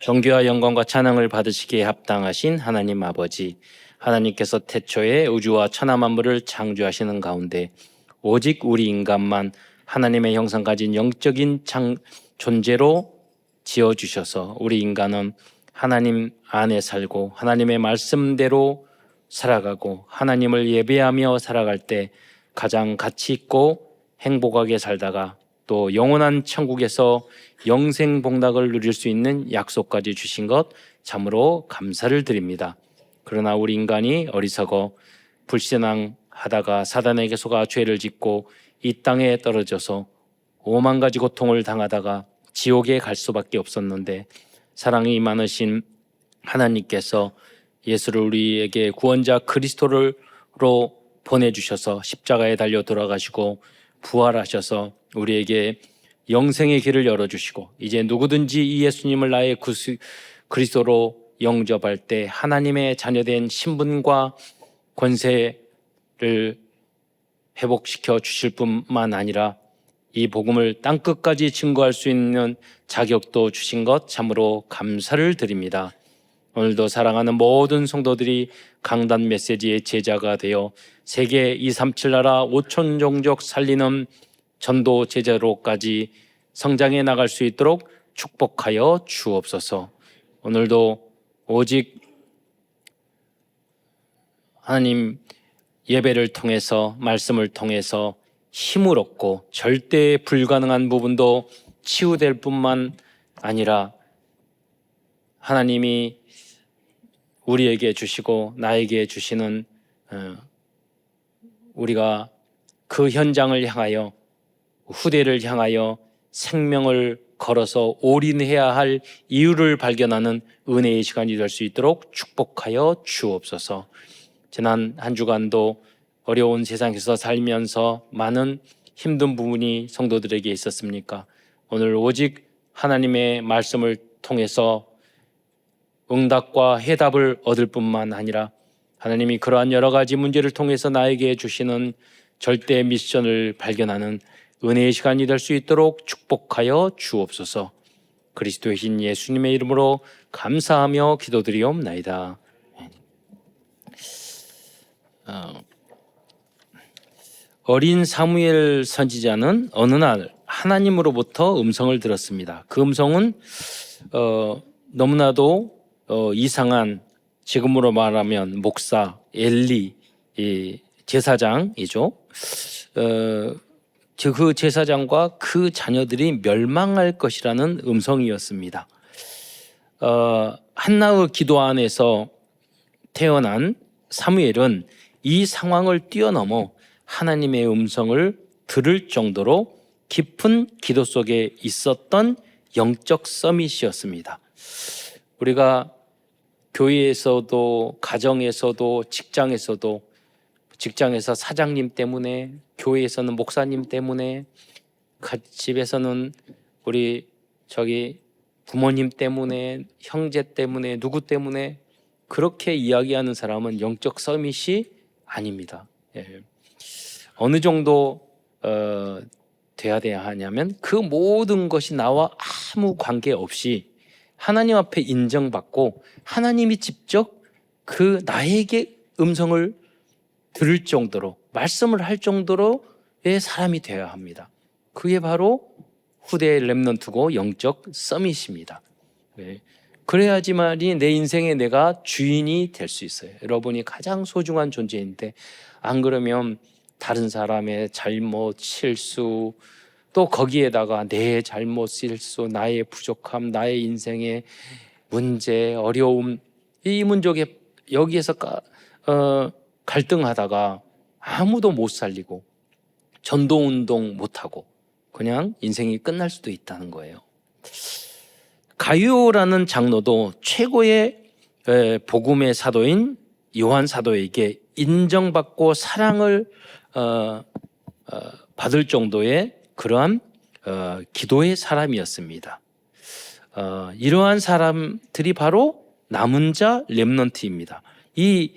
존귀와 영광과 찬양을 받으시기에 합당하신 하나님 아버지, 하나님께서 태초에 우주와 천하 만물을 창조하시는 가운데 오직 우리 인간만 하나님의 형상 가진 영적인 존재로 지어주셔서 우리 인간은 하나님 안에 살고 하나님의 말씀대로 살아가고 하나님을 예배하며 살아갈 때 가장 가치 있고 행복하게 살다가 또 영원한 천국에서 영생 복락을 누릴 수 있는 약속까지 주신 것 참으로 감사를 드립니다. 그러나 우리 인간이 어리석어 불신앙하다가 사단에게 속아 죄를 짓고 이 땅에 떨어져서 오만 가지 고통을 당하다가 지옥에 갈 수밖에 없었는데 사랑이 많으신 하나님께서 예수를 우리에게 구원자 그리스도로 보내주셔서 십자가에 달려 돌아가시고 부활하셔서 우리에게 영생의 길을 열어주시고 이제 누구든지 이 예수님을 나의 그리스도로 영접할 때 하나님의 자녀된 신분과 권세를 회복시켜 주실 뿐만 아니라 이 복음을 땅끝까지 증거할 수 있는 자격도 주신 것 참으로 감사를 드립니다. 오늘도 사랑하는 모든 성도들이 강단 메시지의 제자가 되어 세계 237 나라 5천 종족 살리는 전도 제자로까지 성장해 나갈 수 있도록 축복하여 주옵소서. 오늘도 오직 하나님 예배를 통해서 말씀을 통해서 힘을 얻고 절대 불가능한 부분도 치유될 뿐만 아니라 하나님이 우리에게 주시고 나에게 주시는 우리가 그 현장을 향하여 후대를 향하여 생명을 걸어서 올인해야 할 이유를 발견하는 은혜의 시간이 될 수 있도록 축복하여 주옵소서. 지난 한 주간도 어려운 세상에서 살면서 많은 힘든 부분이 성도들에게 있었습니까? 오늘 오직 하나님의 말씀을 통해서 응답과 해답을 얻을 뿐만 아니라 하나님이 그러한 여러 가지 문제를 통해서 나에게 주시는 절대 미션을 발견하는 은혜의 시간이 될 수 있도록 축복하여 주옵소서. 그리스도의 신 예수님의 이름으로 감사하며 기도드리옵나이다. 어린 사무엘 선지자는 어느 날 하나님으로부터 음성을 들었습니다. 그 음성은 너무나도 이상한, 지금으로 말하면 목사, 엘리, 제사장이죠. 그 제사장과 그 자녀들이 멸망할 것이라는 음성이었습니다. 한나의 기도 안에서 태어난 사무엘은 이 상황을 뛰어넘어 하나님의 음성을 들을 정도로 깊은 기도 속에 있었던 영적 서밋이었습니다. 우리가 교회에서도 가정에서도 직장에서 사장님 때문에, 교회에서는 목사님 때문에, 집에서는 우리 부모님 때문에, 형제 때문에, 누구 때문에 그렇게 이야기하는 사람은 영적 서밋이 아닙니다. 어느 정도 돼야 하냐면 그 모든 것이 나와 아무 관계없이 하나님 앞에 인정받고 하나님이 직접 그 나에게 음성을 들을 정도로, 말씀을 할 정도로의 사람이 되어야 합니다. 그게 바로 후대의 렘넌트고 영적 서밋입니다. 그래야지만이 내 인생에 내가 주인이 될 수 있어요. 여러분이 가장 소중한 존재인데 안 그러면 다른 사람의 잘못, 실수, 또 거기에다가 내 잘못, 실수, 나의 부족함, 나의 인생의 문제, 어려움, 이 문족에 여기에서 갈등하다가 아무도 못 살리고 전도운동 못하고 그냥 인생이 끝날 수도 있다는 거예요. 가룟라는 장로도 최고의 복음의 사도인 요한 사도에게 인정받고 사랑을 받을 정도의 그러한 기도의 사람이었습니다. 이러한 사람들이 바로 남은 자 렘넌트입니다. 이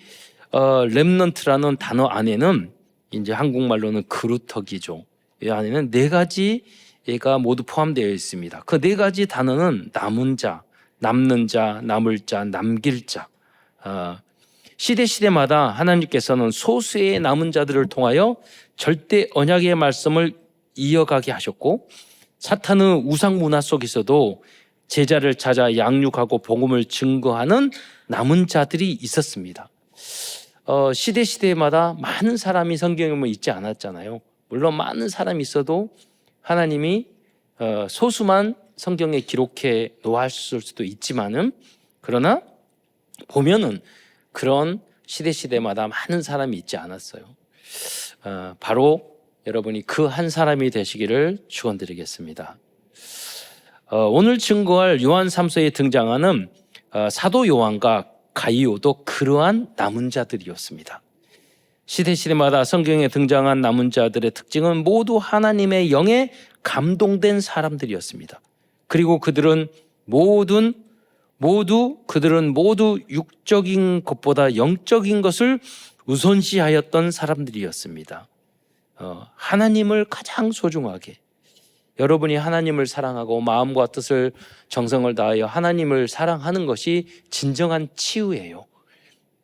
렘넌트라는 단어 안에는 이제 한국말로는 그루터기죠. 이 안에는 네 가지가 모두 포함되어 있습니다. 그 네 가지 단어는 남은 자, 남는 자, 남을 자, 남길 자. 시대마다 하나님께서는 소수의 남은 자들을 통하여 절대 언약의 말씀을 이어가게 하셨고, 사탄의 우상 문화 속에서도 제자를 찾아 양육하고 복음을 증거하는 남은 자들이 있었습니다. 시대마다 많은 사람이 성경에 있지 않았잖아요. 물론 많은 사람이 있어도 하나님이 소수만 성경에 기록해 놓았을 수도 있지만은, 그러나 보면은 그런 시대마다 많은 사람이 있지 않았어요. 바로 여러분이 그 한 사람이 되시기를 축원드리겠습니다. 오늘 증거할 요한 3서에 등장하는 사도 요한과 가이오도 그러한 남은 자들이었습니다. 시대마다 성경에 등장한 남은 자들의 특징은 모두 하나님의 영에 감동된 사람들이었습니다. 그리고 그들은 모두 육적인 것보다 영적인 것을 우선시하였던 사람들이었습니다. 하나님을 가장 소중하게, 여러분이 하나님을 사랑하고 마음과 뜻을 정성을 다하여 하나님을 사랑하는 것이 진정한 치유예요.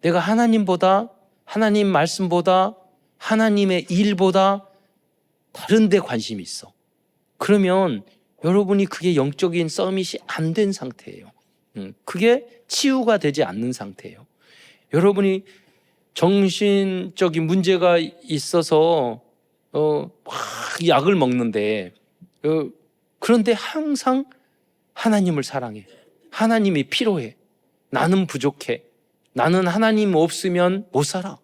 내가 하나님보다, 하나님 말씀보다, 하나님의 일보다 다른 데 관심이 있어. 그러면 여러분이 그게 영적인 서밋이 안 된 상태예요. 그게 치유가 되지 않는 상태예요. 여러분이 정신적인 문제가 있어서 막 약을 먹는데, 그런데 항상 하나님을 사랑해. 하나님이 필요해. 나는 부족해. 나는 하나님 없으면 못 살아.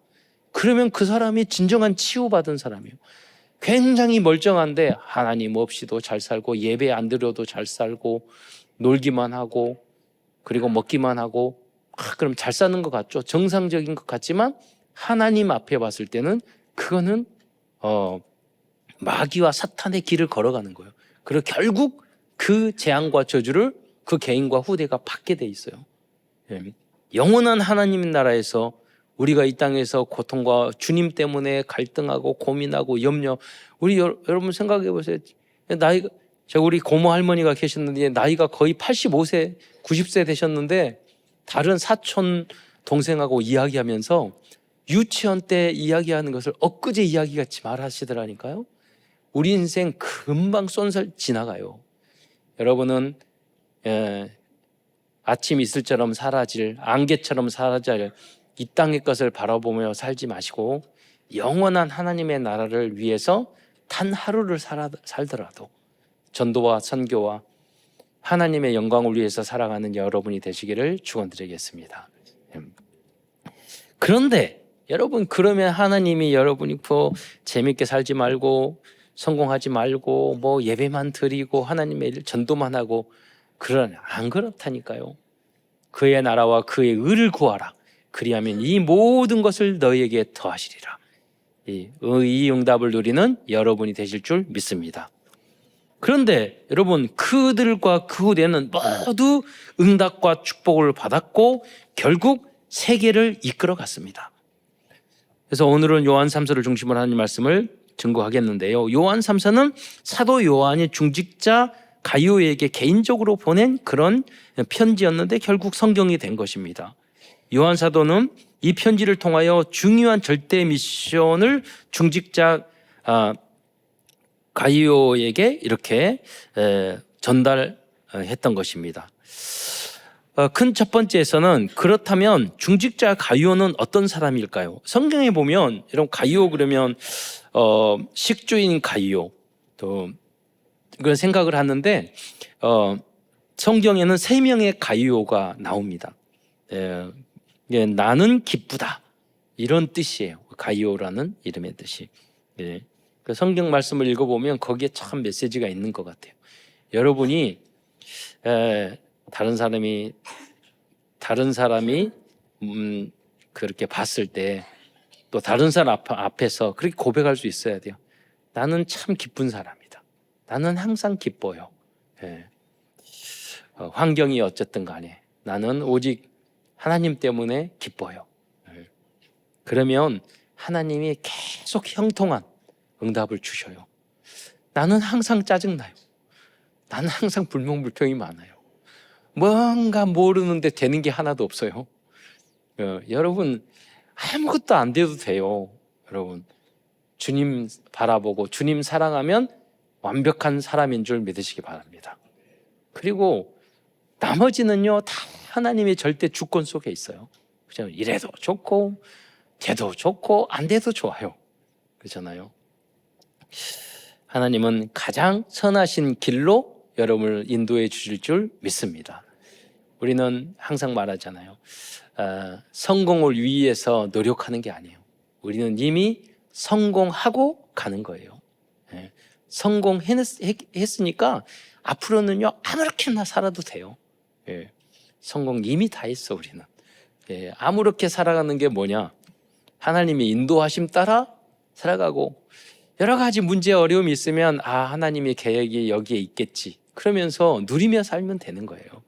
그러면 그 사람이 진정한 치유받은 사람이에요. 굉장히 멀쩡한데 하나님 없이도 잘 살고, 예배 안 드려도 잘 살고, 놀기만 하고, 그리고 먹기만 하고, 그럼 잘 사는 것 같죠? 정상적인 것 같지만 하나님 앞에 봤을 때는 그거는 마귀와 사탄의 길을 걸어가는 거예요. 그리고 결국 그 재앙과 저주를 그 개인과 후대가 받게 돼 있어요. 영원한 하나님 나라에서 우리가 이 땅에서 고통과 주님 때문에 갈등하고 고민하고 염려, 우리 여러분 생각해 보세요. 나이가, 우리 고모 할머니가 계셨는데 나이가 거의 85세, 90세 되셨는데 다른 사촌 동생하고 이야기하면서 유치원 때 이야기하는 것을 엊그제 이야기 같이 말하시더라니까요. 우리 인생 금방 쏜살 지나가요. 여러분은 아침 이슬처럼 사라질, 안개처럼 사라질 이 땅의 것을 바라보며 살지 마시고 영원한 하나님의 나라를 위해서 단 하루를 살더라도 전도와 선교와 하나님의 영광을 위해서 살아가는 여러분이 되시기를 축원드리겠습니다. 그런데 여러분, 그러면 하나님이 여러분이 재밌게 살지 말고 성공하지 말고 뭐 예배만 드리고 하나님의 일 전도만 하고, 안 그렇다니까요. 그의 나라와 그의 의를 구하라. 그리하면 이 모든 것을 너희에게 더하시리라. 이 응답을 누리는 여러분이 되실 줄 믿습니다. 그런데 여러분, 그들과 그 후대는 모두 응답과 축복을 받았고 결국 세계를 이끌어 갔습니다. 그래서 오늘은 요한 3서를 중심으로 하는 말씀을 증거하겠는데요. 요한 3서는 사도 요한이 중직자 가이오에게 개인적으로 보낸 그런 편지였는데 결국 성경이 된 것입니다. 요한 사도는 이 편지를 통하여 중요한 절대 미션을 중직자 가이오에게 이렇게 전달했던 것입니다. 큰 첫 번째에서는, 그렇다면 중직자 가이오는 어떤 사람일까요? 성경에 보면 이런 가이오 그러면 식주인 가이오, 또 그런 생각을 하는데 성경에는 3명의 가이오가 나옵니다. 나는 기쁘다, 이런 뜻이에요. 가이오라는 이름의 뜻이. 그 성경 말씀을 읽어보면 거기에 참 메시지가 있는 것 같아요. 여러분이 다른 사람이 그렇게 봤을 때 또 다른 사람 앞에서 그렇게 고백할 수 있어야 돼요. 나는 참 기쁜 사람이다. 나는 항상 기뻐요. 환경이 어쨌든 간에 나는 오직 하나님 때문에 기뻐요. 그러면 하나님이 계속 형통한 응답을 주셔요. 나는 항상 짜증나요. 나는 항상 불평이 많아요. 뭔가 모르는데 되는 게 하나도 없어요. 여러분 아무것도 안 돼도 돼요. 여러분 주님 바라보고 주님 사랑하면 완벽한 사람인 줄 믿으시기 바랍니다. 그리고 나머지는요 다 하나님의 절대 주권 속에 있어요. 그죠? 이래도 좋고 돼도 좋고 안 돼도 좋아요. 그렇잖아요. 하나님은 가장 선하신 길로 여러분을 인도해 주실 줄 믿습니다. 우리는 항상 말하잖아요. 성공을 위해서 노력하는 게 아니에요. 우리는 이미 성공하고 가는 거예요. 성공했으니까 앞으로는요 아무렇게나 살아도 돼요. 성공 이미 다 했어 우리는. 아무렇게 살아가는 게 뭐냐? 하나님의 인도하심 따라 살아가고 여러 가지 문제 어려움이 있으면 하나님의 계획이 여기에 있겠지 그러면서 누리며 살면 되는 거예요.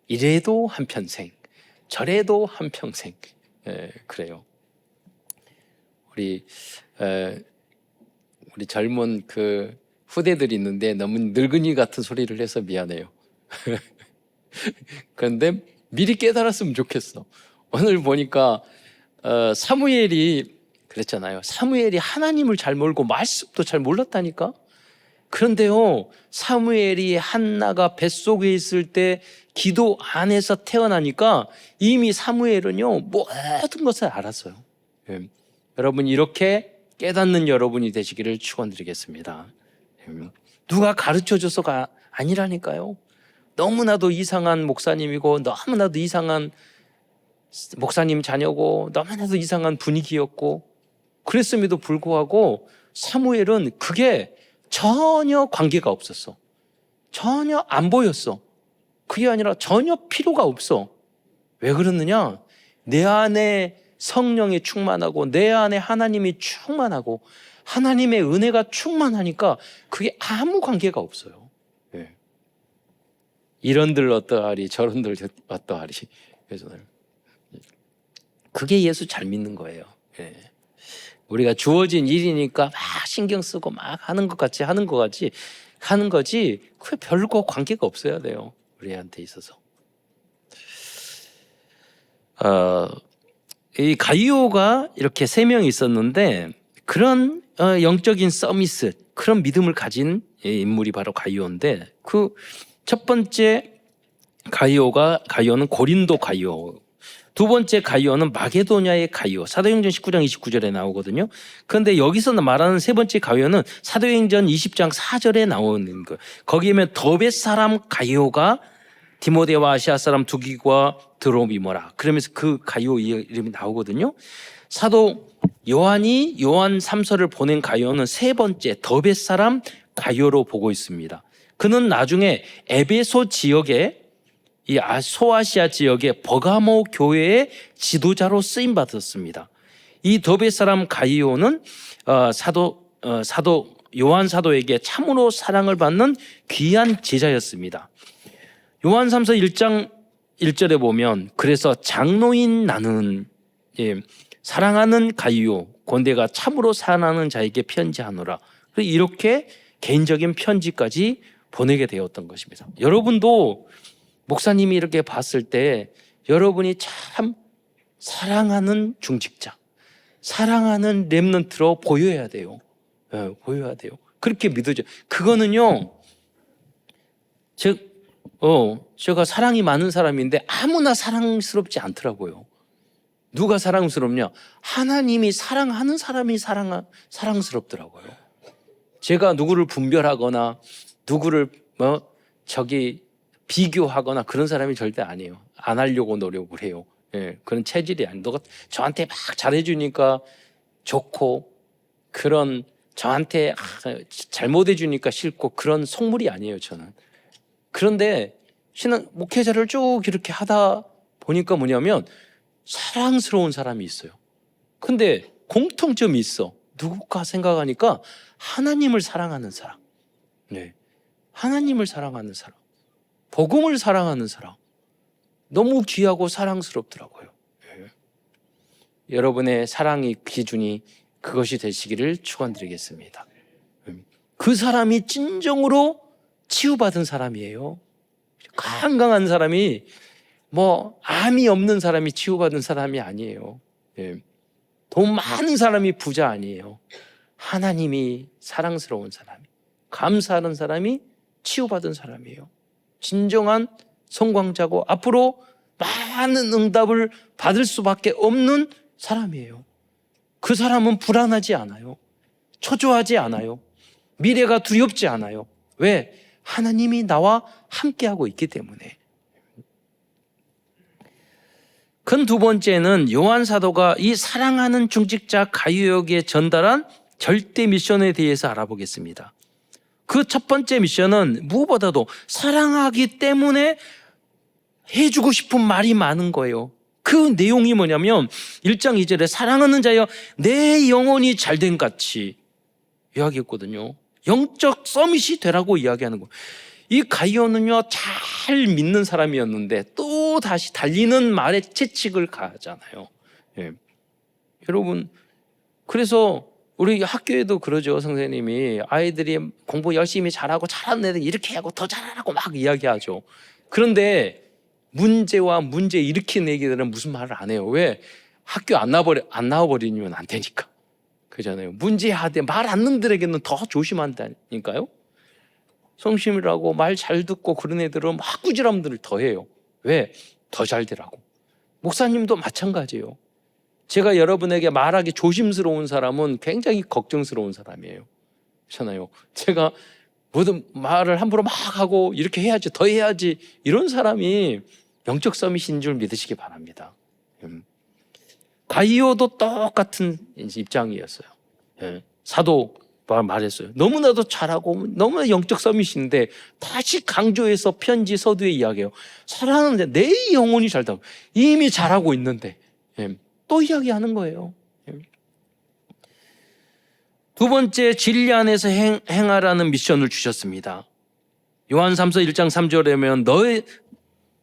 이래도 한평생 저래도 한평생. 그래요. 우리 젊은 그 후대들이 있는데 너무 늙은이 같은 소리를 해서 미안해요. 그런데 미리 깨달았으면 좋겠어. 오늘 보니까 사무엘이 그랬잖아요. 사무엘이 하나님을 잘 모르고 말씀도 잘 몰랐다니까. 그런데요 사무엘이 한나가 뱃속에 있을 때 기도 안에서 태어나니까 이미 사무엘은요 모든 것을 알았어요. 여러분 이렇게 깨닫는 여러분이 되시기를 축원드리겠습니다. 누가 가르쳐줘서가 아니라니까요. 너무나도 이상한 목사님이고 너무나도 이상한 목사님 자녀고 너무나도 이상한 분위기였고 그랬음에도 불구하고 사무엘은 그게 전혀 관계가 없었어. 전혀 안 보였어. 그게 아니라 전혀 필요가 없어. 왜 그러느냐? 내 안에 성령이 충만하고 내 안에 하나님이 충만하고 하나님의 은혜가 충만하니까 그게 아무 관계가 없어요. 이런들 어떠하리 저런들 어떠하리. 그래서 그게 예수 잘 믿는 거예요. 우리가 주어진 일이니까 막 신경 쓰고 막 하는 것 같이 하는 거지 그게 별거 관계가 없어야 돼요. 우리한테 있어서. 이 가이오가 이렇게 3명이 있었는데 그런 영적인 서미스 그런 믿음을 가진 인물이 바로 가이오인데 그 첫 번째 가이오는 고린도 가이오, 두 번째 가이오는 마게도냐의 가이오. 사도행전 19장 29절에 나오거든요. 그런데 여기서 말하는 세 번째 가이오는 사도행전 20장 4절에 나오는 거예요. 거기에는 더벳 사람 가이오가 디모데와 아시아 사람 두기과 드로미모라 그러면서 그 가이오 이름이 나오거든요. 사도 요한이 요한 3서를 보낸 가이오는 세 번째 더벳 사람 가이오로 보고 있습니다. 그는 나중에 에베소 지역에 이 소아시아 지역의 버가모 교회의 지도자로 쓰임 받았습니다. 이 더벳 사람 가이오는 사도 요한 사도에게 참으로 사랑을 받는 귀한 제자였습니다. 요한 3서 1장 1절에 보면 그래서 장로인 나는 사랑하는 가이오 곤대가 참으로 사랑하는 자에게 편지하노라. 이렇게 개인적인 편지까지 보내게 되었던 것입니다. 여러분도 목사님이 이렇게 봤을 때 여러분이 참 사랑하는 중직자, 사랑하는 렘넌트로 보여야 돼요. 보여야 돼요. 그렇게 믿어져. 그거는요. 제가 사랑이 많은 사람인데 아무나 사랑스럽지 않더라고요. 누가 사랑스럽냐? 하나님이 사랑하는 사람이 사랑스럽더라고요. 제가 누구를 분별하거나 누구를 비교하거나 그런 사람이 절대 아니에요. 안 하려고 노력을 해요. 그런 체질이 아니에요. 너가 저한테 막 잘해주니까 좋고 그런 저한테 잘못해주니까 싫고 그런 속물이 아니에요. 저는. 그런데 신앙 목회자를 쭉 이렇게 하다 보니까 뭐냐면 사랑스러운 사람이 있어요. 근데 공통점이 있어. 누굴까 생각하니까 하나님을 사랑하는 사람. 하나님을 사랑하는 사람. 복음을 사랑하는 사람. 너무 귀하고 사랑스럽더라고요. 여러분의 사랑의 기준이 그것이 되시기를 축원드리겠습니다. 그 사람이 진정으로 치유받은 사람이에요. 건강한 사람이 뭐 암이 없는 사람이 치유받은 사람이 아니에요. 예. 돈 많은 사람이 부자 아니에요. 하나님이 사랑스러운 사람이, 감사하는 사람이 치유받은 사람이에요. 진정한 성광자고 앞으로 많은 응답을 받을 수밖에 없는 사람이에요. 그 사람은 불안하지 않아요. 초조하지 않아요. 미래가 두렵지 않아요. 왜? 하나님이 나와 함께하고 있기 때문에. 큰 두 번째는 요한 사도가 이 사랑하는 중직자 가이오에게 전달한 절대 미션에 대해서 알아보겠습니다. 그 첫 번째 미션은 무엇보다도 사랑하기 때문에 해주고 싶은 말이 많은 거예요. 그 내용이 뭐냐면 1장 2절에 사랑하는 자여 내 영혼이 잘된 같이 이야기했거든요. 영적 서밋이 되라고 이야기하는 거예요. 이 가이오는요 잘 믿는 사람이었는데 또 다시 달리는 말에 채찍을 가하잖아요. 예. 여러분, 그래서 우리 학교에도 그러죠. 선생님이 아이들이 공부 열심히 잘하고 잘하는 애들 이렇게 하고 더 잘하라고 막 이야기하죠. 그런데 문제와 문제 일으키는 애기들은 무슨 말을 안 해요. 왜? 학교 안 나와버리면 안 되니까. 그잖아요. 문제하되 말 안 듣는 애들에게는 더 조심한다니까요. 성심이라고 말 잘 듣고 그런 애들은 막 꾸지람들을 더 해요. 왜? 더 잘 되라고. 목사님도 마찬가지예요. 제가 여러분에게 말하기 조심스러운 사람은 굉장히 걱정스러운 사람이에요. 그렇잖아요. 제가 모든 말을 함부로 막 하고 이렇게 해야지 더 해야지 이런 사람이 영적 서밋인 줄 믿으시기 바랍니다. 가이오도 똑같은 입장이었어요. 사도 말했어요. 너무나도 잘하고 너무나 영적 서밋인데 다시 강조해서 편지 서두에 이야기해요. 사랑하는데 내 영혼이 잘다고 이미 잘하고 있는데 또 이야기하는 거예요. 두 번째, 진리 안에서 행하라는 미션을 주셨습니다. 요한 3서 1장 3절에 보면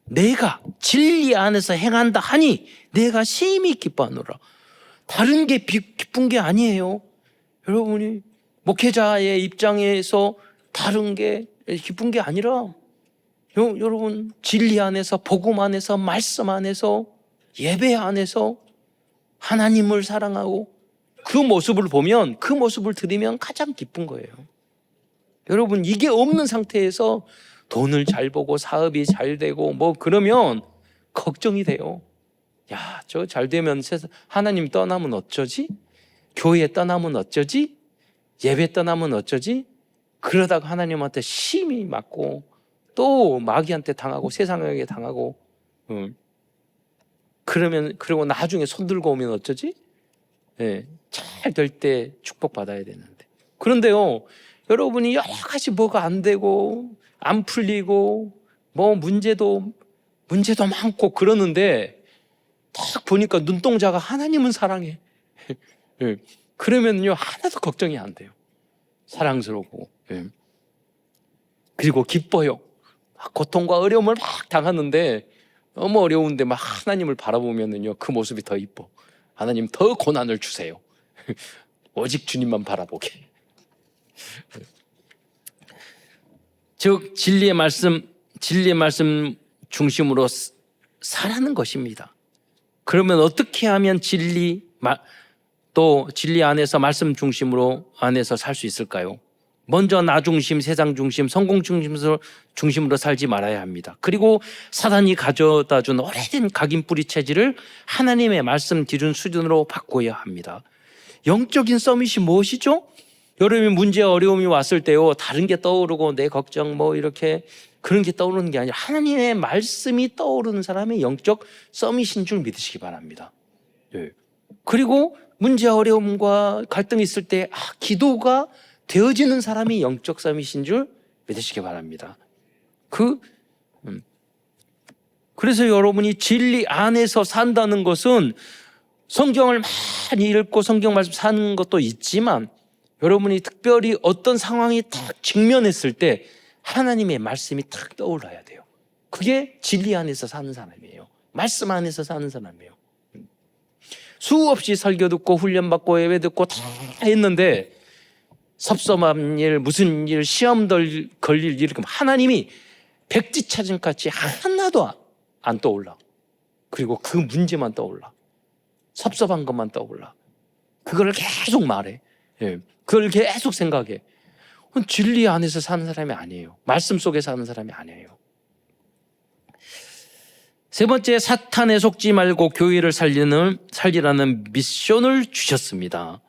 내가 진리 안에서 행한다 하니 내가 심히 기뻐하노라. 다른 게 기쁜 게 아니에요. 여러분이 목회자의 입장에서 다른 게 기쁜 게 아니라 여러분 진리 안에서 복음 안에서 말씀 안에서 예배 안에서 하나님을 사랑하고 그 모습을 보면 그 모습을 드리면 가장 기쁜 거예요. 여러분 이게 없는 상태에서 돈을 잘 보고 사업이 잘 되고 뭐 그러면 걱정이 돼요. 야, 저 잘 되면 하나님 떠나면 어쩌지? 교회 떠나면 어쩌지? 예배 떠나면 어쩌지? 그러다가 하나님한테 심히 맞고 또 마귀한테 당하고 세상에게 당하고 그리고 나중에 손 들고 오면 어쩌지? 네, 잘 될 때 축복받아야 되는데. 그런데요, 여러분이 여러 가지 뭐가 안 되고 안 풀리고 뭐 문제도 많고 그러는데 딱 보니까 눈동자가 하나님은 사랑해. 네, 그러면요 하나도 걱정이 안 돼요. 사랑스럽고 그리고 기뻐요. 고통과 어려움을 막 당하는데 너무 어려운데 막 하나님을 바라보면은요 그 모습이 더 이뻐. 하나님 더 고난을 주세요. 오직 주님만 바라보게. 즉 진리의 말씀 중심으로 살아는 것입니다. 그러면 어떻게 하면 또 진리 안에서 말씀 중심으로 안에서 살 수 있을까요? 먼저 나 중심, 세상 중심, 성공 중심으로 살지 말아야 합니다. 그리고 사단이 가져다 준 오래된 각인뿌리 체질을 하나님의 말씀 기준 수준으로 바꿔야 합니다. 영적인 서밋이 무엇이죠? 여러분이 문제 어려움이 왔을 때요 다른 게 떠오르고 내 걱정 뭐 이렇게 그런 게 떠오르는 게 아니라 하나님의 말씀이 떠오르는 사람의 영적 서밋인 줄 믿으시기 바랍니다. 네. 그리고 문제 어려움과 갈등이 있을 때 기도가 되어지는 사람이 영적 서밋인 줄 믿으시기 바랍니다. 그래서 여러분이 진리 안에서 산다는 것은 성경을 많이 읽고 성경 말씀 사는 것도 있지만 여러분이 특별히 어떤 상황이 딱 직면했을 때 하나님의 말씀이 딱 떠올라야 돼요. 그게 진리 안에서 사는 사람이에요. 말씀 안에서 사는 사람이에요. 수없이 설교 듣고 훈련받고 예배 듣고 다 했는데 섭섭한 일, 무슨 일, 시험 걸릴 일, 하나님이 백지차전같이 하나도 안 떠올라. 그리고 그 문제만 떠올라. 섭섭한 것만 떠올라. 그걸 계속 말해. 예. 그걸 계속 생각해. 진리 안에서 사는 사람이 아니에요. 말씀 속에 사는 사람이 아니에요. 세 번째, 사탄에 속지 말고 교회를 살리라는 미션을 주셨습니다.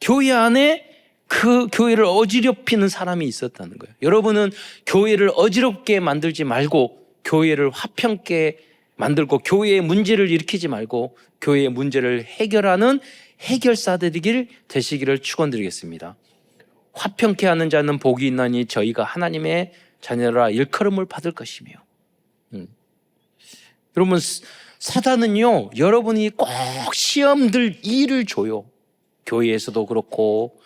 교회 안에 그 교회를 어지럽히는 사람이 있었다는 거예요. 여러분은 교회를 어지럽게 만들지 말고 교회를 화평케 만들고 교회의 문제를 일으키지 말고 교회의 문제를 해결하는 해결사들이 되시기를 축원드리겠습니다. 화평케 하는 자는 복이 있나니 저희가 하나님의 자녀라 일컬음을 받을 것이며. 여러분, 사단은요, 여러분이 꼭 시험들 일을 줘요. 교회에서도 그렇고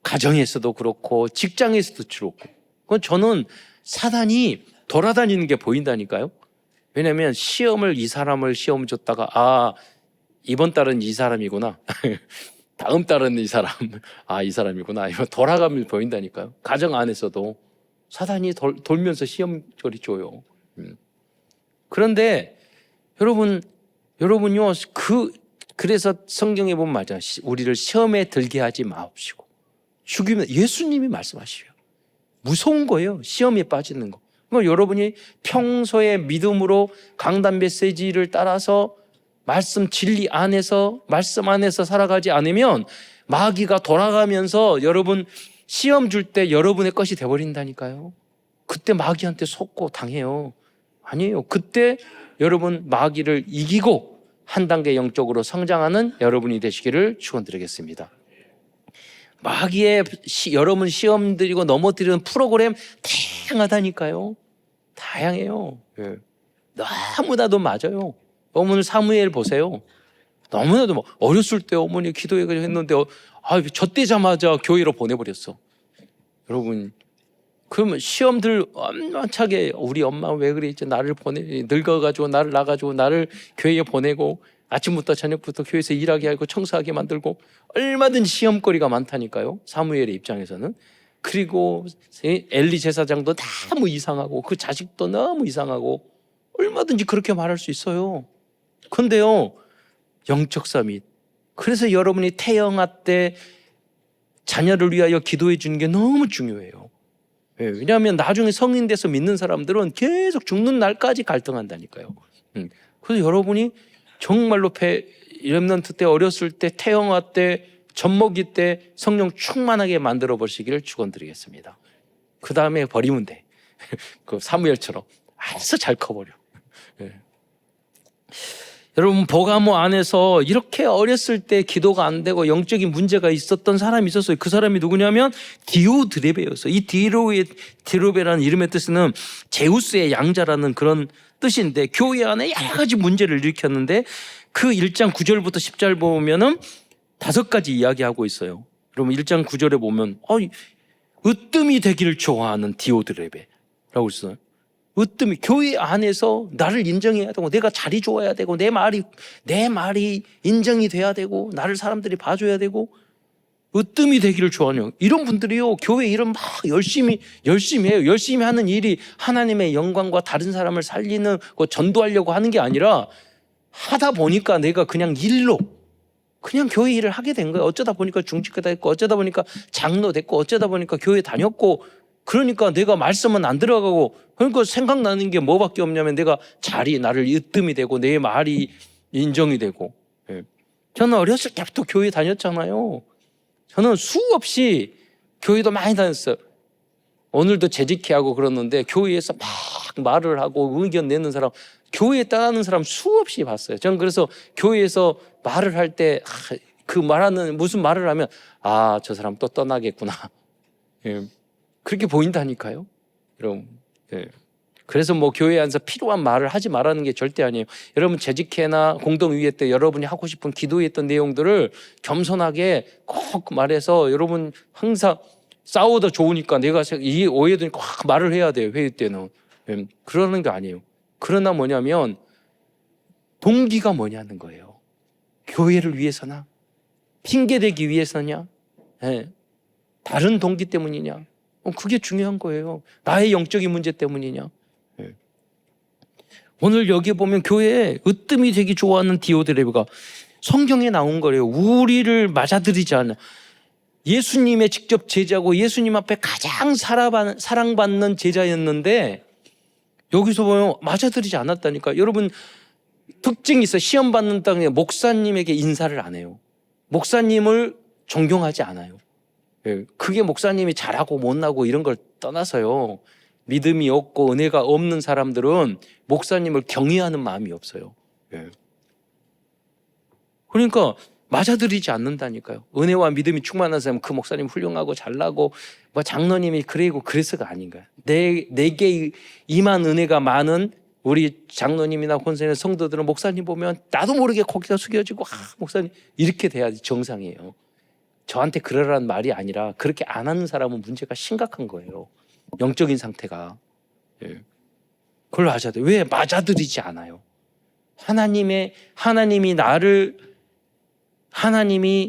가정에서도 그렇고 직장에서도 그렇고. 그건 저는 사단이 돌아다니는 게 보인다니까요. 왜냐하면 이 사람을 시험 줬다가 이번 달은 이 사람이구나. 다음 달은 이 사람이구나. 이거 돌아가면 보인다니까요. 가정 안에서도 사단이 돌면서 시험거리 줘요. 그런데 여러분요, 그래서 성경에 보면 맞아. 우리를 시험에 들게 하지 마옵시고. 죽이면 예수님이 말씀하시죠. 무서운 거예요. 시험에 빠지는 거. 그러니까 여러분이 평소에 믿음으로 강단 메시지를 따라서 진리 안에서, 말씀 안에서 살아가지 않으면 마귀가 돌아가면서 여러분 시험 줄 때 여러분의 것이 돼버린다니까요. 그때 마귀한테 속고 당해요. 아니에요. 그때 여러분 마귀를 이기고 한 단계 영적으로 성장하는 여러분이 되시기를 축원드리겠습니다. 마귀의 여러분 시험 드리고 넘어뜨리는 프로그램 다양하다니까요. 다양해요. 예. 너무나도 맞아요. 어머니 사무엘 보세요. 너무나도 어렸을 때 어머니 기도했는데 젖대자마자 교회로 보내버렸어. 여러분, 그러면 시험들 만차게 우리 엄마 왜 그랬지? 나를 늙어가지고 나를 나가지고 나를 교회에 보내고 아침부터 저녁부터 교회에서 일하게 하고 청소하게 만들고 얼마든지 시험거리가 많다니까요. 사무엘의 입장에서는. 그리고 엘리 제사장도 너무 이상하고 그 자식도 너무 이상하고 얼마든지 그렇게 말할 수 있어요. 근데요, 영적 서밋. 그래서 여러분이 태영아 때 자녀를 위하여 기도해 주는 게 너무 중요해요. 왜냐하면 나중에 성인 돼서 믿는 사람들은 계속 죽는 날까지 갈등한다니까요. 그래서 여러분이 정말로 렘넌트 때 어렸을 때 태영아 때 젖먹이 때 성령 충만하게 만들어 보시기를 축원드리겠습니다. 그 다음에 버리면 돼. 그 사무엘처럼 알아서 잘 커버려. 여러분, 버가모 안에서 이렇게 어렸을 때 기도가 안 되고 영적인 문제가 있었던 사람이 있었어요. 그 사람이 누구냐면 디오드레베였어요. 이 디오드레베라는 이름의 뜻은 제우스의 양자라는 그런 뜻인데 교회 안에 여러 가지 문제를 일으켰는데 그 1장 9절부터 10절 보면은 5가지 이야기하고 있어요. 여러분 1장 9절에 보면 으뜸이 되기를 좋아하는 디오드레베라고 있어요. 으뜸이 교회 안에서 나를 인정해야 되고 내가 자리 좋아야 되고 내 말이 인정이 돼야 되고 나를 사람들이 봐줘야 되고 으뜸이 되기를 좋아하는 이런 분들이요 교회 일은 막 열심히 해요. 열심히 하는 일이 하나님의 영광과 다른 사람을 살리는 거 전도하려고 하는 게 아니라 하다 보니까 내가 그냥 일로 그냥 교회 일을 하게 된 거예요. 어쩌다 보니까 중직자 됐고 어쩌다 보니까 장로 됐고 어쩌다 보니까 교회 다녔고 그러니까 내가 말씀은 안 들어가고 그러니까 생각나는 게 뭐밖에 없냐면 내가 나를 으뜸이 되고 내 말이 인정이 되고. 저는 어렸을 때부터 교회 다녔잖아요. 저는 수없이 교회도 많이 다녔어요. 오늘도 재직회하고 그러는데 교회에서 막 말을 하고 의견 내는 사람 교회에 따르는 사람 수없이 봤어요. 저는 그래서 교회에서 말을 할 때 그 무슨 말을 하면 저 사람 또 떠나겠구나. 그렇게 보인다니까요. 여러분. 그래서 교회 안에서 필요한 말을 하지 말라는 게 절대 아니에요. 여러분 재직회나 공동위회 때 여러분이 하고 싶은 기도했던 내용들을 겸손하게 꼭 말해서 여러분 항상 싸워도 좋으니까 내가 이 오해도 꼭 말을 해야 돼요. 회의 때는. 그러는 게 아니에요. 그러나 뭐냐면 동기가 뭐냐는 거예요. 교회를 위해서나 핑계대기 위해서냐 다른 동기 때문이냐 그게 중요한 거예요. 나의 영적인 문제 때문이냐 오늘 여기 보면 교회에 으뜸이 되기 좋아하는 디오드레베가 성경에 나온 거래요. 우리를 맞아들이지 않아. 예수님의 직접 제자고 예수님 앞에 가장 사랑받는 제자였는데 여기서 보면 맞아들이지 않았다니까. 여러분 특징이 있어요. 시험 받는 땅에 목사님에게 인사를 안 해요. 목사님을 존경하지 않아요. 그게 목사님이 잘하고 못나고 이런 걸 떠나서요. 믿음이 없고 은혜가 없는 사람들은 목사님을 경외하는 마음이 없어요. 그러니까 맞아들이지 않는다니까요. 은혜와 믿음이 충만한 사람은 그 목사님 훌륭하고 잘나고 뭐 장로님이 그래고 그래서가 아닌가요. 내게 임한 은혜가 많은 우리 장로님이나 권사님 성도들은 목사님 보면 나도 모르게 고개가 숙여지고 목사님 이렇게 돼야지 정상이에요. 저한테 그러라는 말이 아니라 그렇게 안 하는 사람은 문제가 심각한 거예요. 영적인 상태가. 그걸 아셔야 돼요. 왜 맞아들이지 않아요? 하나님이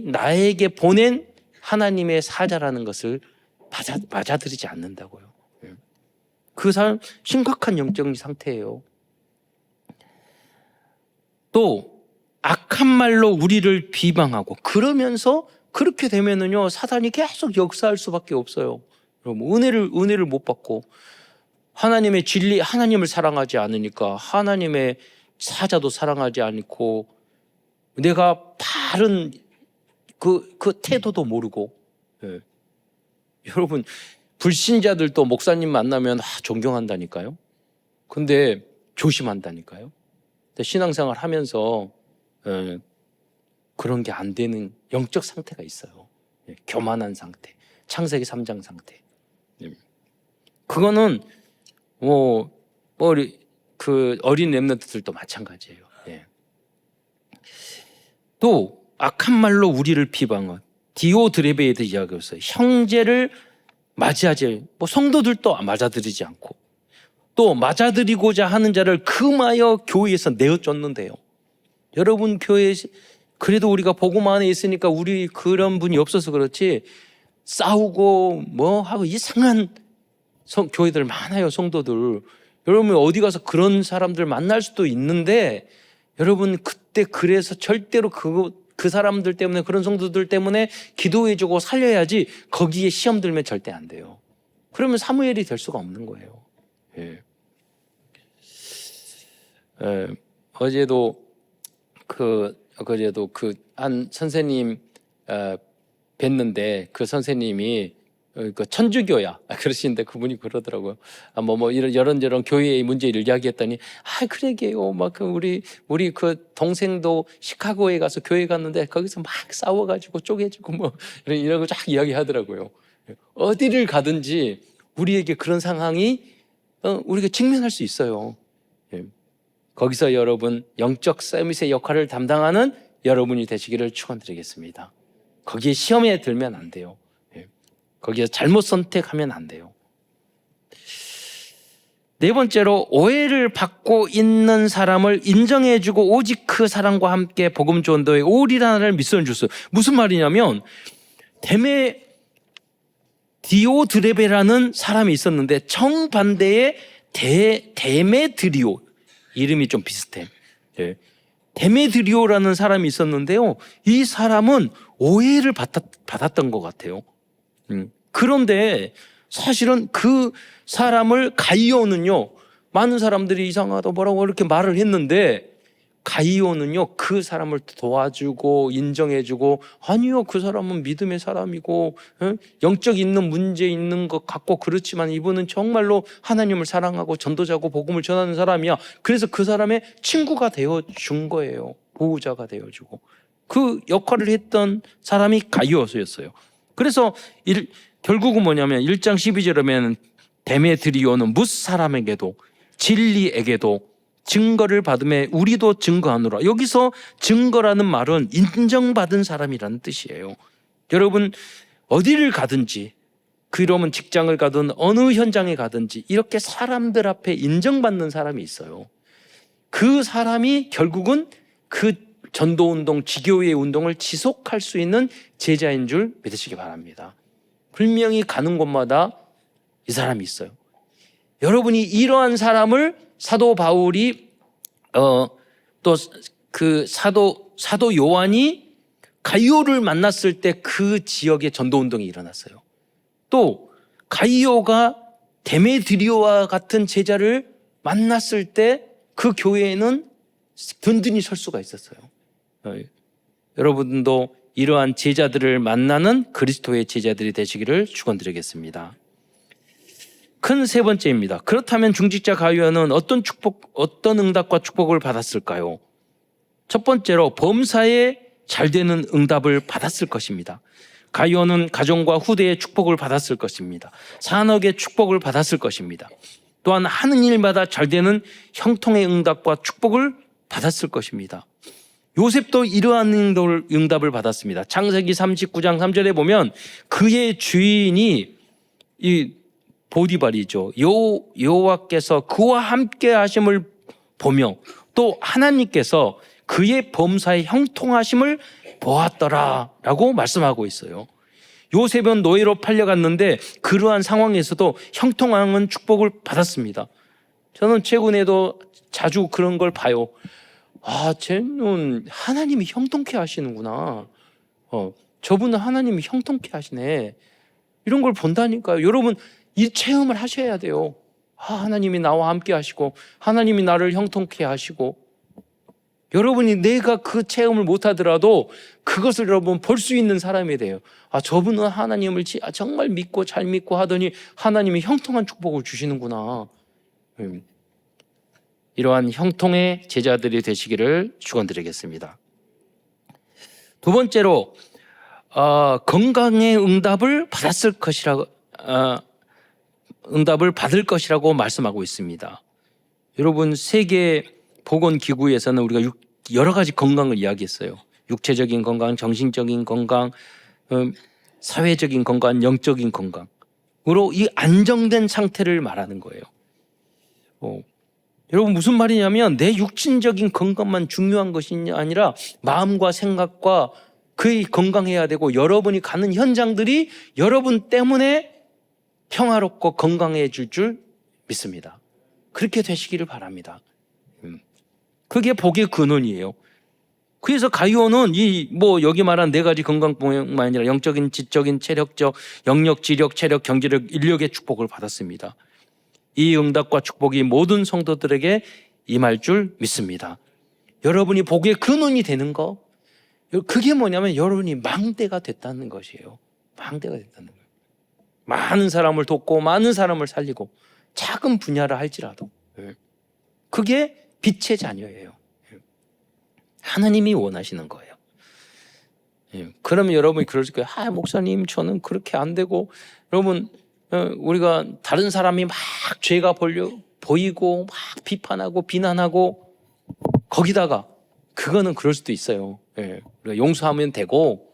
나에게 보낸 하나님의 사자라는 것을 맞아들이지 않는다고요. 그 사람 심각한 영적인 상태예요. 또 악한 말로 우리를 비방하고 그러면서 그렇게 되면은요 사단이 계속 역사할 수밖에 없어요. 은혜를 못 받고 하나님의 진리, 하나님을 사랑하지 않으니까 하나님의 사자도 사랑하지 않고 내가 바른 그 태도도 모르고. 여러분 불신자들도 목사님 만나면 존경한다니까요. 근데 조심한다니까요. 근데 신앙생활 하면서 그런 게 안 되는 영적 상태가 있어요. 교만한 상태, 창세기 3장 상태. 그거는 그 어린 렘넌트들도 마찬가지예요. 또 악한 말로 우리를 비방한 디오드레베에 대해 이야기했어요. 형제를 맞이하지, 성도들도 맞아들이지 않고 또 맞아들이고자 하는 자를 금하여 교회에서 내어쫓는데요. 여러분 교회에 그래도 우리가 복음 안에 있으니까 우리 그런 분이 없어서 그렇지 싸우고 하고 이상한 교회들 많아요. 성도들. 여러분 어디 가서 그런 사람들 만날 수도 있는데 여러분 그때 그래서 절대로 그 사람들 때문에 그런 성도들 때문에 기도해주고 살려야지 거기에 시험 들면 절대 안 돼요. 그러면 사무엘이 될 수가 없는 거예요. 어제도 한 선생님 뵀는데 그 선생님이 천주교야 그러시는데 그분이 그러더라고요. 이런저런 교회의 문제를 이야기했더니 그러게요. 우리 그 동생도 시카고에 가서 교회 갔는데 거기서 막 싸워가지고 쪼개지고 이런 거 쫙 이야기하더라고요. 어디를 가든지 우리에게 그런 상황이 우리가 직면할 수 있어요. 거기서 여러분 영적 서밋의 역할을 담당하는 여러분이 되시기를 축원드리겠습니다. 거기에 시험에 들면 안 돼요. 거기에서 잘못 선택하면 안 돼요. 네 번째로 오해를 받고 있는 사람을 인정해주고 오직 그 사람과 함께 복음 전도의 오리라나를 미션을 줬어요. 무슨 말이냐면 디오드레베라는 사람이 있었는데 정반대의 데메드리오, 이름이 좀 비슷해. 데메드리오라는 사람이 있었는데요. 이 사람은 오해를 받았던 것 같아요. 그런데 사실은 그 사람을 가이오는요, 많은 사람들이 이상하다 뭐라고 이렇게 말을 했는데 가이오는요 그 사람을 도와주고 인정해주고 아니요 그 사람은 믿음의 사람이고 영적 있는 문제 있는 것 같고 그렇지만 이분은 정말로 하나님을 사랑하고 전도자고 복음을 전하는 사람이야. 그래서 그 사람의 친구가 되어준 거예요. 보호자가 되어주고 그 역할을 했던 사람이 가이오였어요. 그래서 결국은 뭐냐면 1장 12절에 보면 데메드리오는 뭇 사람에게도 진리에게도 증거를 받음에 우리도 증거하노라. 여기서 증거라는 말은 인정받은 사람이라는 뜻이에요. 여러분 어디를 가든지 그러면 직장을 가든 어느 현장에 가든지 이렇게 사람들 앞에 인정받는 사람이 있어요. 그 사람이 결국은 그 전도운동, 지교의 운동을 지속할 수 있는 제자인 줄 믿으시기 바랍니다. 분명히 가는 곳마다 이 사람이 있어요. 여러분이 이러한 사람을 사도 바울이 또 그 사도 요한이 가이오를 만났을 때 그 지역에 전도 운동이 일어났어요. 또 가이오가 데메드리오와 같은 제자를 만났을 때 그 교회에는 든든히 설 수가 있었어요. 여러분도 이러한 제자들을 만나는 그리스도의 제자들이 되시기를 축원드리겠습니다. 큰 세 번째입니다. 그렇다면 중직자 가이오는 어떤 응답과 축복을 받았을까요? 첫 번째로 범사에 잘 되는 응답을 받았을 것입니다. 가이오는 가정과 후대의 축복을 받았을 것입니다. 산업의 축복을 받았을 것입니다. 또한 하는 일마다 잘 되는 형통의 응답과 축복을 받았을 것입니다. 요셉도 이러한 응답을 받았습니다. 창세기 39장 3절에 보면 그의 주인이 이 보디발이죠. 여호와께서 그와 함께 하심을 보며 또 하나님께서 그의 범사의 형통하심을 보았더라라고 말씀하고 있어요. 요셉은 노예로 팔려갔는데 그러한 상황에서도 형통한 축복을 받았습니다. 저는 최근에도 자주 그런 걸 봐요. 쟤는 하나님이 형통케 하시는구나. 저분은 하나님이 형통케 하시네. 이런 걸 본다니까요. 여러분 이 체험을 하셔야 돼요. 하나님이 나와 함께 하시고 하나님이 나를 형통케 하시고, 여러분이 내가 그 체험을 못하더라도 그것을 여러분 볼 수 있는 사람이 돼요. 저분은 하나님을 정말 믿고 잘 믿고 하더니 하나님이 형통한 축복을 주시는구나. 이러한 형통의 제자들이 되시기를 축원드리겠습니다. 두 번째로 건강의 응답을 받을 것이라고 말씀하고 있습니다. 여러분 세계 보건기구에서는 우리가 여러 가지 건강을 이야기했어요. 육체적인 건강, 정신적인 건강, 사회적인 건강, 영적인 건강으로 이 안정된 상태를 말하는 거예요. 여러분 무슨 말이냐면 내 육신적인 건강만 중요한 것이 아니라 마음과 생각과 그의 건강해야 되고, 여러분이 가는 현장들이 여러분 때문에 평화롭고 건강해질 줄 믿습니다. 그렇게 되시기를 바랍니다. 그게 복의 근원이에요. 그래서 가이오는 여기 말한 네 가지 건강뿐만 아니라 영적인, 지적인, 체력적, 영역, 지력, 체력, 경제력, 인력의 축복을 받았습니다. 이 응답과 축복이 모든 성도들에게 임할 줄 믿습니다. 여러분이 복의 근원이 되는 거, 그게 뭐냐면 여러분이 망대가 됐다는 것이에요. 망대가 됐다는 거예요. 많은 사람을 돕고 많은 사람을 살리고 작은 분야를 할지라도 그게 빛의 자녀예요. 하나님이 원하시는 거예요. 그러면 여러분이 그럴 거예요. 목사님 저는 그렇게 안 되고, 여러분 우리가 다른 사람이 막 죄가 보이고 막 비판하고 비난하고, 거기다가 그거는 그럴 수도 있어요. 우리가 용서하면 되고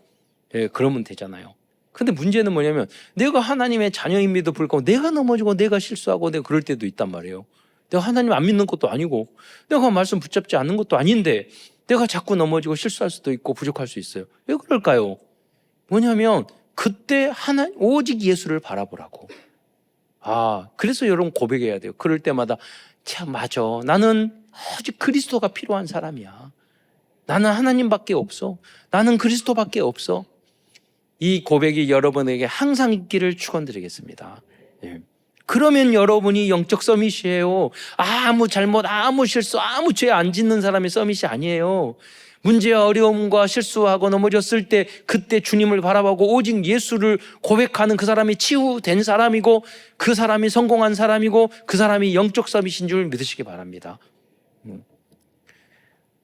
그러면 되잖아요. 근데 문제는 뭐냐면 내가 하나님의 자녀임에도 불구하고 내가 넘어지고 내가 실수하고 내가 그럴 때도 있단 말이에요. 내가 하나님 안 믿는 것도 아니고 내가 말씀 붙잡지 않는 것도 아닌데 내가 자꾸 넘어지고 실수할 수도 있고 부족할 수 있어요. 왜 그럴까요? 뭐냐면 그때 오직 예수를 바라보라고. 그래서 여러분 고백해야 돼요. 그럴 때마다 참 맞아. 나는 오직 그리스도가 필요한 사람이야. 나는 하나님밖에 없어. 나는 그리스도밖에 없어. 이 고백이 여러분에게 항상 있기를 축원드리겠습니다. 그러면 여러분이 영적 서밋이에요. 아무 잘못, 아무 실수, 아무 죄 안 짓는 사람이 서밋이 아니에요. 문제와 어려움과 실수하고 넘어졌을 때 그때 주님을 바라보고 오직 예수를 고백하는 그 사람이 치유된 사람이고, 그 사람이 성공한 사람이고, 그 사람이 영적 서밋인 줄 믿으시기 바랍니다.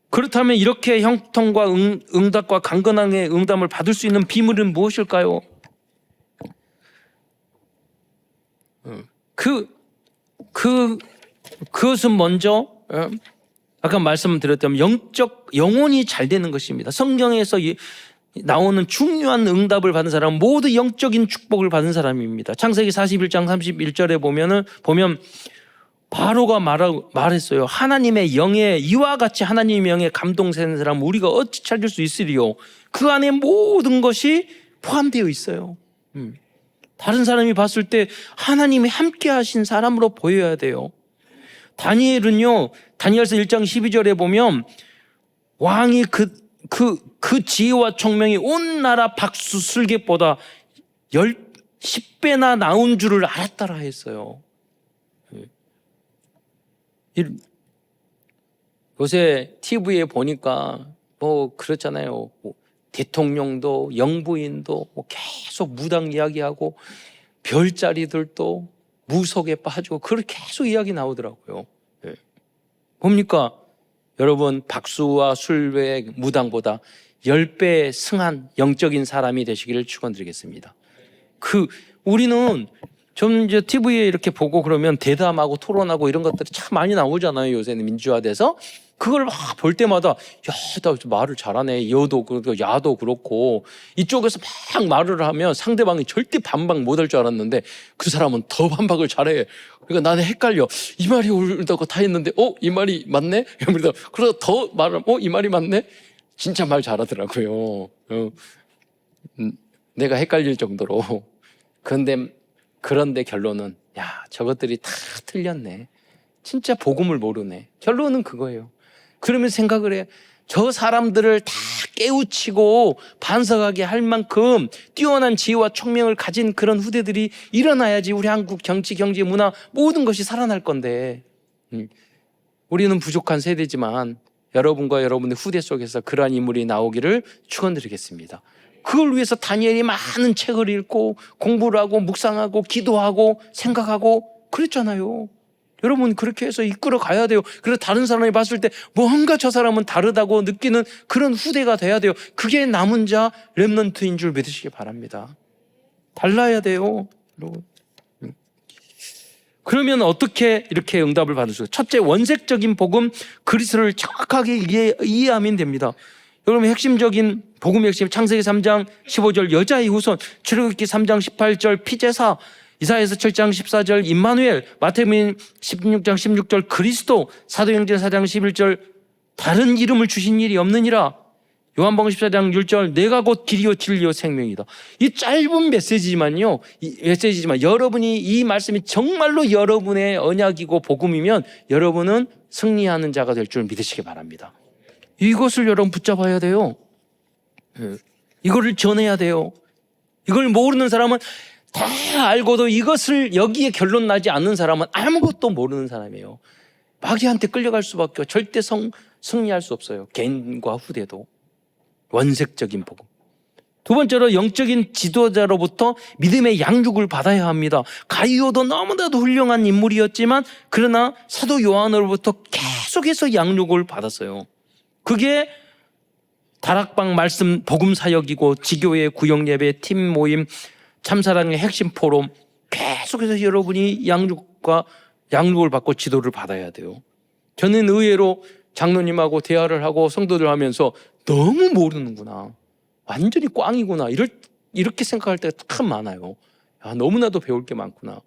그렇다면 이렇게 형통과 응답과 강건함의 응답을 받을 수 있는 비밀은 무엇일까요? 그것은 먼저 아까 말씀드렸다면 영혼이 잘 되는 것입니다. 성경에서 나오는 중요한 응답을 받은 사람은 모두 영적인 축복을 받은 사람입니다. 창세기 41장 31절에 보면 바로가 말했어요. 하나님의 영에, 이와 같이 하나님의 영에 감동되는 사람 우리가 어찌 찾을 수 있으리요? 그 안에 모든 것이 포함되어 있어요. 다른 사람이 봤을 때 하나님이 함께 하신 사람으로 보여야 돼요. 다니엘은요, 다니엘서 1장 12절에 보면 왕이 그 지혜와 총명이 온 나라 박수 술객보다 10배나 나온 줄을 알았다라 했어요. 요새 TV에 보니까 뭐 그렇잖아요. 뭐 대통령도 영부인도 뭐 계속 무당 이야기하고 별자리들도 무속에 빠지고 그렇게 계속 이야기 나오더라고요. 뭡니까? 여러분, 박수와 술외 무당보다 10배 승한 영적인 사람이 되시기를 축원드리겠습니다. 우리는 좀 이제 TV에 이렇게 보고 그러면 대담하고 토론하고 이런 것들이 참 많이 나오잖아요. 요새는 민주화돼서. 그걸 막 볼 때마다, 야, 나 말을 잘하네. 여도 그렇고, 야도 그렇고. 이쪽에서 막 말을 하면 상대방이 절대 반박 못 할 줄 알았는데 그 사람은 더 반박을 잘해. 그러니까 나는 헷갈려. 이 말이 옳다고 다 했는데, 이 말이 맞네? 그러다 더 말을, 이 말이 맞네? 진짜 말 잘하더라고요. 내가 헷갈릴 정도로. 그런데 결론은, 야, 저것들이 다 틀렸네. 진짜 복음을 모르네. 결론은 그거예요. 그러면 생각을 해. 저 사람들을 다 깨우치고 반성하게 할 만큼 뛰어난 지혜와 총명을 가진 그런 후대들이 일어나야지 우리 한국 정치, 경제, 문화 모든 것이 살아날 건데, 우리는 부족한 세대지만 여러분과 여러분의 후대 속에서 그러한 인물이 나오기를 축원드리겠습니다. 그걸 위해서 다니엘이 많은 책을 읽고 공부를 하고 묵상하고 기도하고 생각하고 그랬잖아요. 여러분, 그렇게 해서 이끌어 가야 돼요. 그래서 다른 사람이 봤을 때 뭔가 저 사람은 다르다고 느끼는 그런 후대가 돼야 돼요. 그게 남은 자 렘넌트인 줄 믿으시기 바랍니다. 달라야 돼요, 여러분. 그러면 어떻게 이렇게 응답을 받을 수 있어요? 첫째, 원색적인 복음, 그리스도를 정확하게 이해하면 됩니다. 여러분, 핵심적인 복음의 핵심, 창세기 3장 15절 여자의 후손, 출애굽기 3장 18절 피제사, 이사야서 7장 14절 임마누엘, 마태복음 16장 16절 그리스도, 사도행전 4장 11절 다른 이름을 주신 일이 없느니라, 요한복음 14장 6절 내가 곧 길이요 진리요 생명이다. 이 짧은 메시지지만 여러분이 이 말씀이 정말로 여러분의 언약이고 복음이면 여러분은 승리하는 자가 될 줄 믿으시기 바랍니다. 이것을 여러분 붙잡아야 돼요. 이거를 전해야 돼요. 이걸 모르는 사람은, 다 알고도 이것을 여기에 결론 나지 않는 사람은 아무것도 모르는 사람이에요. 마귀한테 끌려갈 수밖에 절대 승리할 수 없어요. 개인과 후대도. 원색적인 복음. 두 번째로 영적인 지도자로부터 믿음의 양육을 받아야 합니다. 가이오도 너무나도 훌륭한 인물이었지만 그러나 사도 요한으로부터 계속해서 양육을 받았어요. 그게 다락방 말씀 복음 사역이고 지교회 구역 예배 팀 모임 참사랑의 핵심 포럼, 계속해서 여러분이 양육을 받고 지도를 받아야 돼요. 저는 의외로 장로님하고 대화를 하고 성도들 하면서 너무 모르는구나, 완전히 꽝이구나, 이렇게 생각할 때가 참 많아요. 너무나도 배울 게 많구나.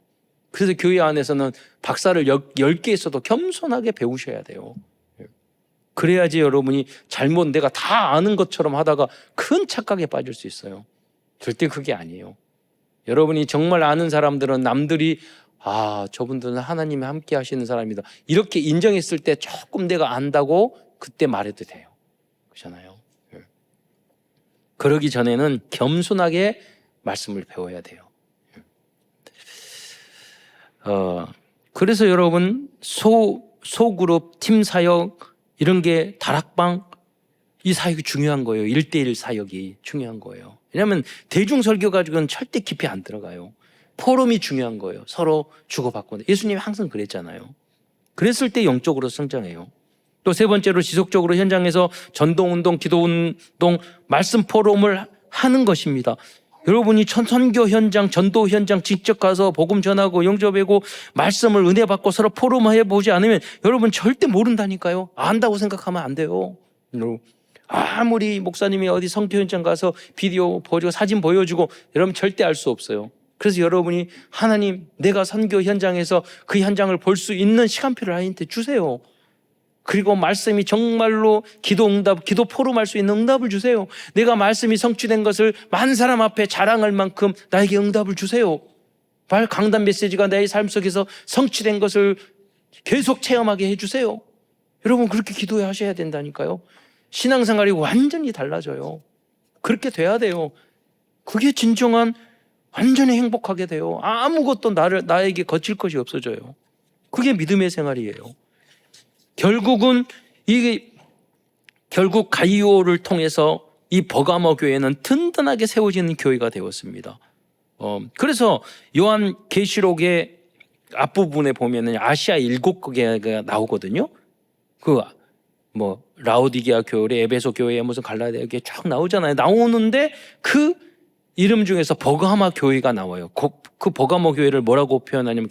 그래서 교회 안에서는 박사를 10개 있어도 겸손하게 배우셔야 돼요. 그래야지 여러분이 잘못 내가 다 아는 것처럼 하다가 큰 착각에 빠질 수 있어요. 절대 그게 아니에요. 여러분이 정말 아는 사람들은 남들이 저분들은 하나님이 함께 하시는 사람이다, 이렇게 인정했을 때 조금 내가 안다고 그때 말해도 돼요. 그렇잖아요. 그러기 전에는 겸손하게 말씀을 배워야 돼요. 그래서 여러분 소그룹, 팀 사역 이런 게 다락방 이 사역이 중요한 거예요. 1대1 사역이 중요한 거예요. 왜냐하면 대중설교 가지고는 절대 깊이 안 들어가요. 포럼이 중요한 거예요. 서로 주고받고. 예수님이 항상 그랬잖아요. 그랬을 때 영적으로 성장해요. 또 세 번째로 지속적으로 현장에서 전도운동, 기도운동, 말씀 포럼을 하는 것입니다. 여러분이 선교 현장, 전도 현장 직접 가서 복음 전하고 영접하고 말씀을 은혜 받고 서로 포럼해 보지 않으면 여러분 절대 모른다니까요. 안다고 생각하면 안 돼요. 아무리 목사님이 어디 성교 현장 가서 비디오 보여주고 사진 보여주고 여러분 절대 알 수 없어요. 그래서 여러분이 하나님, 내가 선교 현장에서 그 현장을 볼 수 있는 시간표를 하나님한테 주세요. 그리고 말씀이 정말로 기도 응답, 기도 포럼할 수 있는 응답을 주세요. 내가 말씀이 성취된 것을 많은 사람 앞에 자랑할 만큼 나에게 응답을 주세요. 강단 메시지가 내 삶 속에서 성취된 것을 계속 체험하게 해주세요. 여러분 그렇게 기도하셔야 된다니까요. 신앙생활이 완전히 달라져요. 그렇게 돼야 돼요. 그게 진정한 완전히 행복하게 돼요. 아무것도 나에게 거칠 것이 없어져요. 그게 믿음의 생활이에요. 결국 가이오를 통해서 이 버가모 교회는 든든하게 세워지는 교회가 되었습니다. 그래서 요한 계시록의 앞부분에 보면은 아시아 7개가 나오거든요. 라오디게아 교회, 에베소 교회, 무슨 갈라디아 교회 쫙 나오잖아요. 나오는데 그 이름 중에서 버가마 교회가 나와요. 그 버가모 교회를 뭐라고 표현하냐면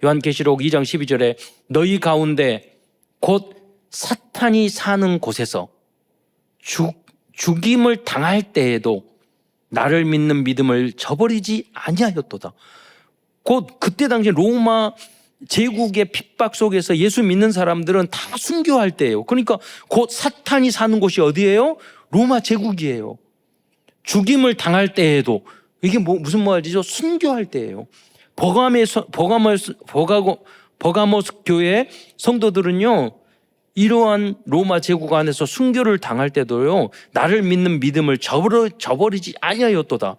요한계시록 2장 12절에 너희 가운데 곧 사탄이 사는 곳에서 죽임을 당할 때에도 나를 믿는 믿음을 저버리지 아니하였도다. 곧 그때 당시 로마 제국의 핍박 속에서 예수 믿는 사람들은 다 순교할 때예요. 그러니까 곧 사탄이 사는 곳이 어디예요? 로마 제국이에요. 죽임을 당할 때에도 이게 무슨 말이죠? 순교할 때예요. 버가모스 교회 성도들은요, 이러한 로마 제국 안에서 순교를 당할 때도요, 나를 믿는 믿음을 저버리지 아니하였도다.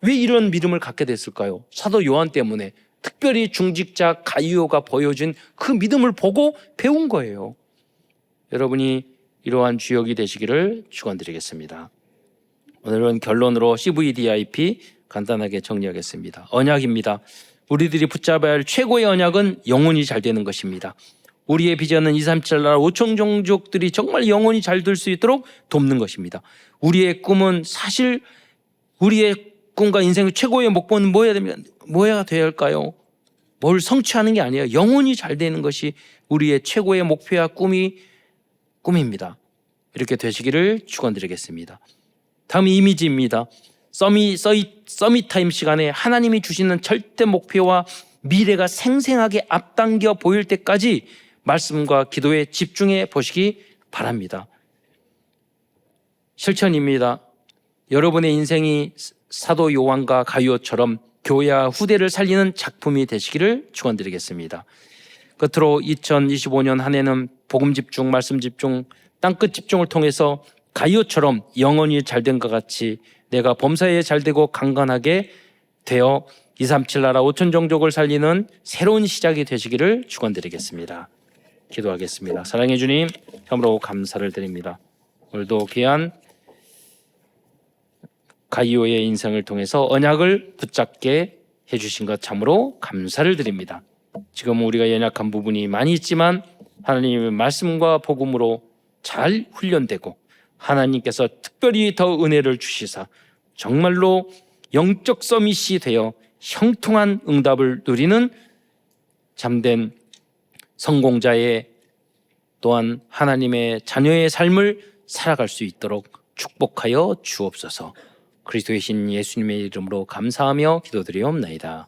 왜 이런 믿음을 갖게 됐을까요? 사도 요한 때문에. 특별히 중직자 가이오가 보여준 그 믿음을 보고 배운 거예요. 여러분이 이러한 주역이 되시기를 축원드리겠습니다. 오늘은 결론으로 CVDIP 간단하게 정리하겠습니다. 언약입니다. 우리들이 붙잡아야 할 최고의 언약은 영혼이 잘 되는 것입니다. 우리의 비전은 237 나라 5천 종족들이 정말 영혼이 잘 될 수 있도록 돕는 것입니다. 우리의 꿈은 사실 우리의 꿈과 인생의 최고의 목표는 뭐야 돼야 할까요? 뭘 성취하는 게 아니에요. 영혼이 잘 되는 것이 우리의 최고의 목표와 꿈입니다. 이렇게 되시기를 축원드리겠습니다. 다음 이미지입니다. 서밋 타임 시간에 하나님이 주시는 절대 목표와 미래가 생생하게 앞당겨 보일 때까지 말씀과 기도에 집중해 보시기 바랍니다. 실천입니다. 여러분의 인생이 사도 요한과 가이오처럼 교회와 후대를 살리는 작품이 되시기를 축원드리겠습니다. 끝으로 2025년 한 해는 복음 집중, 말씀 집중, 땅끝 집중을 통해서 가이오처럼 영혼이 잘된 것 같이 내가 범사에 잘되고 강건하게 되어 237 나라 5천 종족을 살리는 새로운 시작이 되시기를 축원드리겠습니다. 기도하겠습니다. 사랑해 주님, 참으로 감사를 드립니다. 오늘도 귀한 가이오의 인생을 통해서 언약을 붙잡게 해주신 것 참으로 감사를 드립니다. 지금 우리가 연약한 부분이 많이 있지만 하나님의 말씀과 복음으로 잘 훈련되고 하나님께서 특별히 더 은혜를 주시사 정말로 영적 서밋이 되어 형통한 응답을 누리는 참된 성공자의 또한 하나님의 자녀의 삶을 살아갈 수 있도록 축복하여 주옵소서. 그리스도의 신 예수님의 이름으로 감사하며 기도드리옵나이다.